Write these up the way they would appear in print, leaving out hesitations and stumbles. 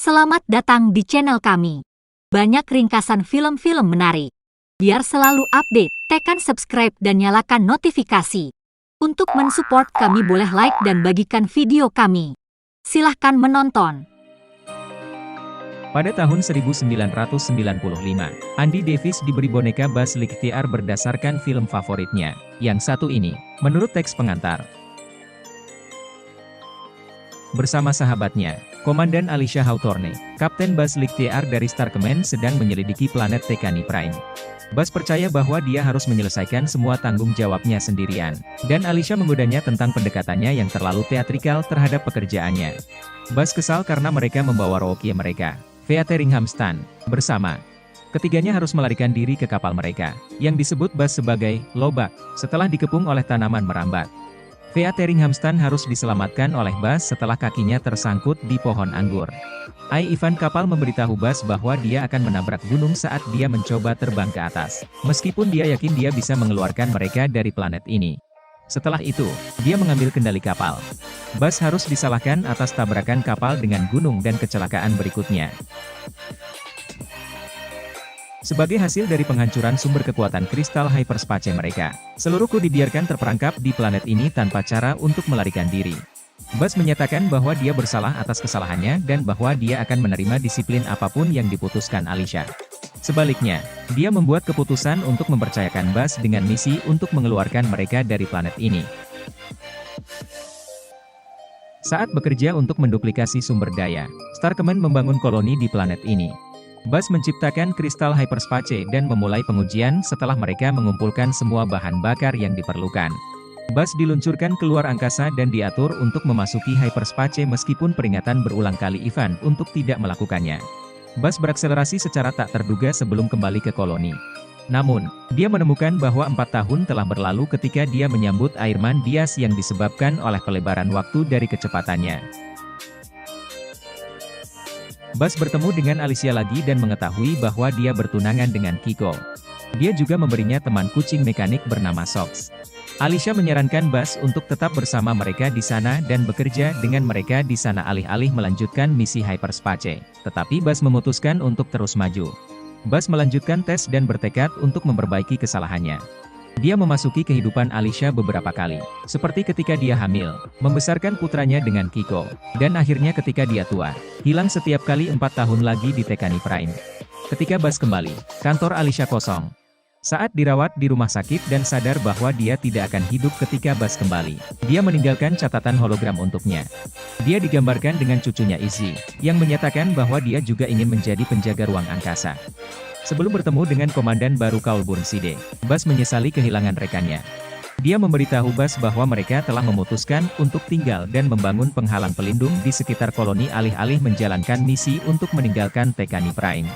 Selamat datang di channel kami. Banyak ringkasan film-film menarik. Biar selalu update, tekan subscribe dan nyalakan notifikasi. Untuk mensupport kami boleh like dan bagikan video kami. Silahkan menonton. Pada tahun 1995, Andy Davis diberi boneka Buzz Lightyear berdasarkan film favoritnya, yang satu ini, menurut teks pengantar. Bersama sahabatnya, Komandan Alicia Hawthorne, Kapten Buzz Lightyear dari Star Command sedang menyelidiki planet Tekani Prime. Buzz percaya bahwa dia harus menyelesaikan semua tanggung jawabnya sendirian, dan Alicia menggodanya tentang pendekatannya yang terlalu teatrikal terhadap pekerjaannya. Buzz kesal karena mereka membawa Rookie mereka, Featheringham Stan, bersama. Ketiganya harus melarikan diri ke kapal mereka, yang disebut Buzz sebagai Lobak, setelah dikepung oleh tanaman merambat. Featheringham Stan harus diselamatkan oleh Buzz setelah kakinya tersangkut di pohon anggur. Ivan kapal memberitahu Buzz bahwa dia akan menabrak gunung saat dia mencoba terbang ke atas, meskipun dia yakin dia bisa mengeluarkan mereka dari planet ini. Setelah itu, dia mengambil kendali kapal. Buzz harus disalahkan atas tabrakan kapal dengan gunung dan kecelakaan berikutnya. Sebagai hasil dari penghancuran sumber kekuatan kristal hyperspace mereka, seluruh kru dibiarkan terperangkap di planet ini tanpa cara untuk melarikan diri. Buzz menyatakan bahwa dia bersalah atas kesalahannya dan bahwa dia akan menerima disiplin apapun yang diputuskan Alicia. Sebaliknya, dia membuat keputusan untuk mempercayakan Buzz dengan misi untuk mengeluarkan mereka dari planet ini. Saat bekerja untuk menduplikasi sumber daya, Star Command membangun koloni di planet ini. Buzz menciptakan kristal hyperspace dan memulai pengujian setelah mereka mengumpulkan semua bahan bakar yang diperlukan. Buzz diluncurkan keluar angkasa dan diatur untuk memasuki hyperspace meskipun peringatan berulang kali Ivan untuk tidak melakukannya. Buzz berakselerasi secara tak terduga sebelum kembali ke koloni. Namun, dia menemukan bahwa 4 tahun telah berlalu ketika dia menyambut Airman Diaz yang disebabkan oleh pelebaran waktu dari kecepatannya. Buzz bertemu dengan Alicia lagi dan mengetahui bahwa dia bertunangan dengan Kiko. Dia juga memberinya teman kucing mekanik bernama Sox. Alicia menyarankan Buzz untuk tetap bersama mereka di sana dan bekerja dengan mereka di sana alih-alih melanjutkan misi hyperspace. Tetapi Buzz memutuskan untuk terus maju. Buzz melanjutkan tes dan bertekad untuk memperbaiki kesalahannya. Dia memasuki kehidupan Alicia beberapa kali, seperti ketika dia hamil, membesarkan putranya dengan Kiko, dan akhirnya ketika dia tua, hilang setiap kali 4 tahun lagi di Tekani Prime. Ketika Buzz kembali, kantor Alicia kosong. Saat dirawat di rumah sakit dan sadar bahwa dia tidak akan hidup ketika Buzz kembali, dia meninggalkan catatan hologram untuknya. Dia digambarkan dengan cucunya Izzy, yang menyatakan bahwa dia juga ingin menjadi penjaga ruang angkasa. Sebelum bertemu dengan komandan baru Kaul Burnside, Buzz menyesali kehilangan rekannya. Dia memberitahu Buzz bahwa mereka telah memutuskan untuk tinggal dan membangun penghalang pelindung di sekitar koloni alih-alih menjalankan misi untuk meninggalkan Tekani Prime.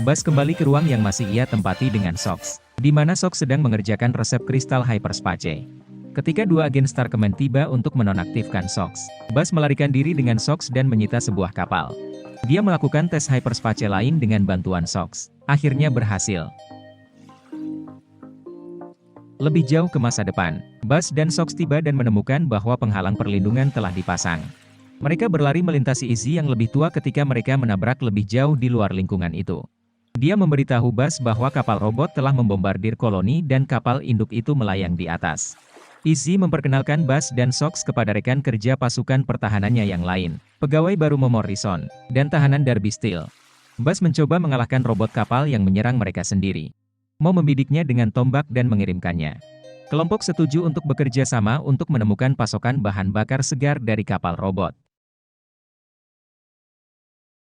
Buzz kembali ke ruang yang masih ia tempati dengan Sox, di mana Sox sedang mengerjakan resep kristal hyperspace. Ketika dua agen Star Command tiba untuk menonaktifkan Sox, Buzz melarikan diri dengan Sox dan menyita sebuah kapal. Dia melakukan tes hyperspace lain dengan bantuan Sox. Akhirnya berhasil. Lebih jauh ke masa depan, Buzz dan Sox tiba dan menemukan bahwa penghalang perlindungan telah dipasang. Mereka berlari melintasi Izzy yang lebih tua ketika mereka menabrak lebih jauh di luar lingkungan itu. Dia memberitahu Buzz bahwa kapal robot telah membombardir koloni dan kapal induk itu melayang di atas. Izzy memperkenalkan Buzz dan Sox kepada rekan kerja pasukan pertahanannya yang lain, pegawai baru Morrison, dan tahanan Darby Steele. Buzz mencoba mengalahkan robot kapal yang menyerang mereka sendiri. Mau membidiknya dengan tombak dan mengirimkannya. Kelompok setuju untuk bekerja sama untuk menemukan pasokan bahan bakar segar dari kapal robot.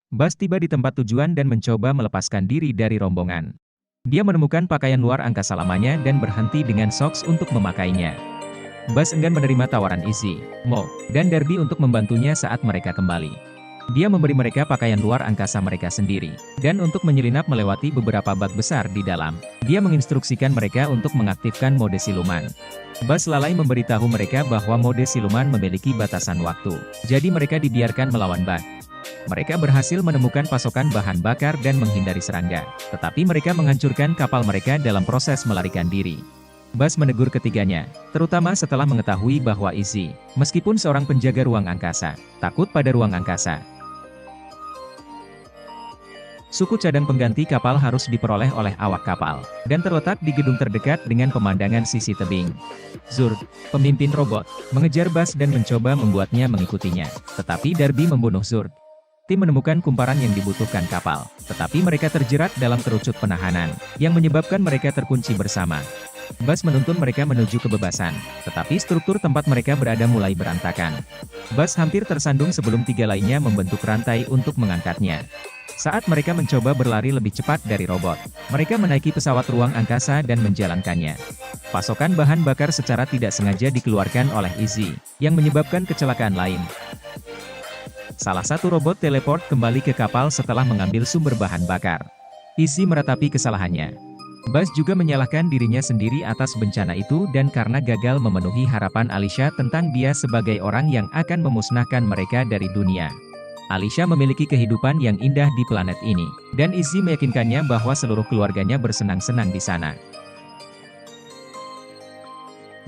Buzz tiba di tempat tujuan dan mencoba melepaskan diri dari rombongan. Dia menemukan pakaian luar angkasa lamanya dan berhenti dengan Sox untuk memakainya. Buzz enggan menerima tawaran Izzy, Mo, dan Darby untuk membantunya saat mereka kembali. Dia memberi mereka pakaian luar angkasa mereka sendiri, dan untuk menyelinap melewati beberapa bak besar di dalam, dia menginstruksikan mereka untuk mengaktifkan mode siluman. Buzz lalai memberitahu mereka bahwa mode siluman memiliki batasan waktu, jadi mereka dibiarkan melawan bak. Mereka berhasil menemukan pasokan bahan bakar dan menghindari serangga, tetapi mereka menghancurkan kapal mereka dalam proses melarikan diri. Buzz menegur ketiganya, terutama setelah mengetahui bahwa Izzy, meskipun seorang penjaga ruang angkasa, takut pada ruang angkasa. Suku cadang pengganti kapal harus diperoleh oleh awak kapal, dan terletak di gedung terdekat dengan pemandangan sisi tebing. Zurg, pemimpin robot, mengejar Buzz dan mencoba membuatnya mengikutinya, tetapi Darby membunuh Zurg. Tim menemukan kumparan yang dibutuhkan kapal, tetapi mereka terjerat dalam kerucut penahanan, yang menyebabkan mereka terkunci bersama. Buzz menuntun mereka menuju kebebasan, tetapi struktur tempat mereka berada mulai berantakan. Buzz hampir tersandung sebelum tiga lainnya membentuk rantai untuk mengangkatnya. Saat mereka mencoba berlari lebih cepat dari robot, mereka menaiki pesawat ruang angkasa dan menjalankannya. Pasokan bahan bakar secara tidak sengaja dikeluarkan oleh Izzy, yang menyebabkan kecelakaan lain. Salah satu robot teleport kembali ke kapal setelah mengambil sumber bahan bakar. Izzy meratapi kesalahannya. Buzz juga menyalahkan dirinya sendiri atas bencana itu dan karena gagal memenuhi harapan Alicia tentang dia sebagai orang yang akan memusnahkan mereka dari dunia. Alicia memiliki kehidupan yang indah di planet ini, dan Izzy meyakinkannya bahwa seluruh keluarganya bersenang-senang di sana.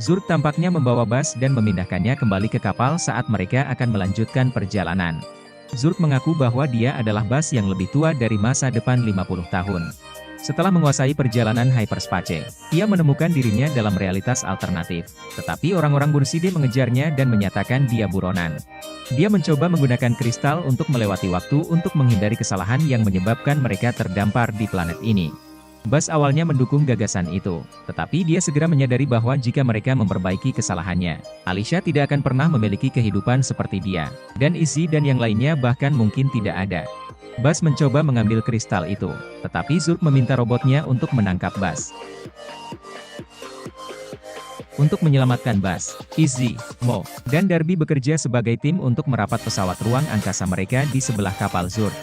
Zurg tampaknya membawa Buzz dan memindahkannya kembali ke kapal saat mereka akan melanjutkan perjalanan. Zurg mengaku bahwa dia adalah Buzz yang lebih tua dari masa depan 50 tahun. Setelah menguasai perjalanan hyperspace, ia menemukan dirinya dalam realitas alternatif. Tetapi orang-orang Bunside mengejarnya dan menyatakan dia buronan. Dia mencoba menggunakan kristal untuk melewati waktu untuk menghindari kesalahan yang menyebabkan mereka terdampar di planet ini. Buzz awalnya mendukung gagasan itu, tetapi dia segera menyadari bahwa jika mereka memperbaiki kesalahannya, Alicia tidak akan pernah memiliki kehidupan seperti dia, dan Izzy dan yang lainnya bahkan mungkin tidak ada. Buzz mencoba mengambil kristal itu, tetapi Zurg meminta robotnya untuk menangkap Buzz. Untuk menyelamatkan Buzz, Izzy, Mo, dan Darby bekerja sebagai tim untuk merapat pesawat ruang angkasa mereka di sebelah kapal Zurg.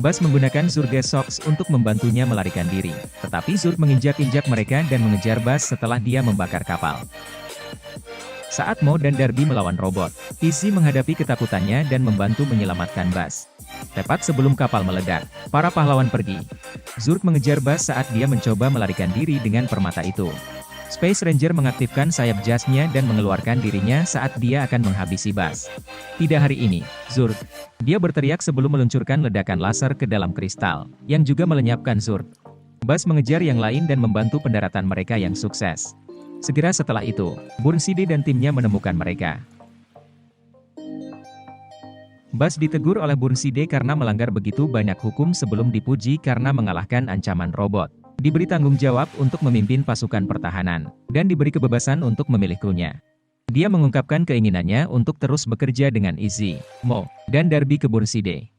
Buzz menggunakan Zurge Socks untuk membantunya melarikan diri, tetapi Zurg menginjak-injak mereka dan mengejar Buzz setelah dia membakar kapal. Saat Mo dan Darby melawan robot, Izzy menghadapi ketakutannya dan membantu menyelamatkan Buzz. Tepat sebelum kapal meledak, para pahlawan pergi. Zurg mengejar Buzz saat dia mencoba melarikan diri dengan permata itu. Space Ranger mengaktifkan sayap jasnya dan mengeluarkan dirinya saat dia akan menghabisi Buzz. Tidak hari ini, Zurg. Dia berteriak sebelum meluncurkan ledakan laser ke dalam kristal, yang juga melenyapkan Zurg. Buzz mengejar yang lain dan membantu pendaratan mereka yang sukses. Segera setelah itu, Bunside dan timnya menemukan mereka. Buzz ditegur oleh Bunside karena melanggar begitu banyak hukum sebelum dipuji karena mengalahkan ancaman robot. Diberi tanggung jawab untuk memimpin pasukan pertahanan, dan diberi kebebasan untuk memilih krunya. Dia mengungkapkan keinginannya untuk terus bekerja dengan Izzy, Mo, dan Darby ke Bunside.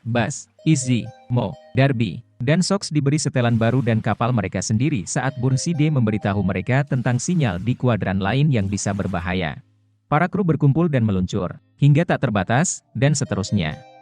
Buzz, Izzy, Mo, Darby, dan Sox diberi setelan baru dan kapal mereka sendiri saat Bunside memberitahu mereka tentang sinyal di kuadran lain yang bisa berbahaya. Para kru berkumpul dan meluncur, hingga tak terbatas, dan seterusnya.